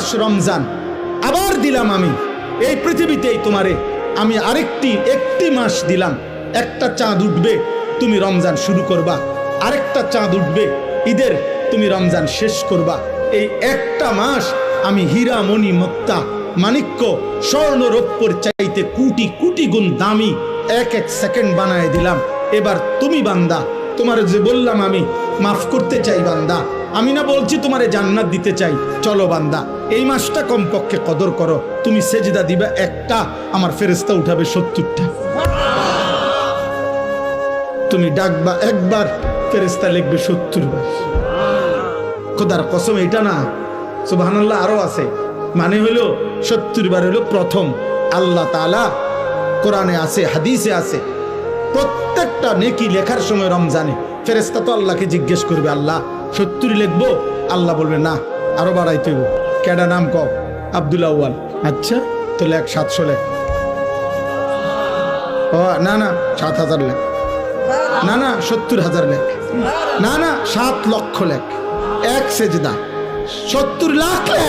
মাস রমজান আবার দিলাম আমি এই পৃথিবীতেই তোমারে, আমি একটি মাস দিলাম, একটা চাঁদ উঠবে তুমি রমজান শুরু করবা, আরেকটা চাঁদ উঠবে ঈদের তুমি রমজান শেষ করবা। এই একটা মাস আমি হীরা মণি মুক্তা মাণিক্য স্বর্ণ রৌপ্যের চাইতে কোটি কোটি গুণ দামি এক সেকেন্ড বানায় দিলাম। এবার তুমি বান্দা, তোমার যে বললাম আমি মাফ করতে চাই বান্দা, আমি না বলছি তোমারে জান্নাত দিতে চাই, চলো বান্দা এই মাসটা কমপক্ষে কদর করো। তুমি সেজদা দিবা একটা, আমার ফেরেশতা উঠাবে 70টা। তুমি ডাকবা একবার, ফেরেশতা লিখবে 70 বার। খোদার কসম এটা না, সুবহানাল্লাহ আরো আছে, মানে হলো 70 বার হলো প্রথম। আল্লাহ তাআলা কোরআনে আছে, হাদিসে আছে, প্রত্যেকটা নেকি লেখার সময় রমজানে ফেরেশতা তো আল্লাহকে জিজ্ঞেস করবে, আল্লাহ 70 লিখবো? আল্লাহ বলবে না, আরো বাড়াইতে হইব। কেডা নাম কও? আব্দুল আউয়াল। আচ্ছা তো লেখ 700 লেখ। ও না না 7000 লেখ, না না 70,000 লেখ, না না 7 লক্ষ লেখ, এক সেজদা 70 লাখ লেখ।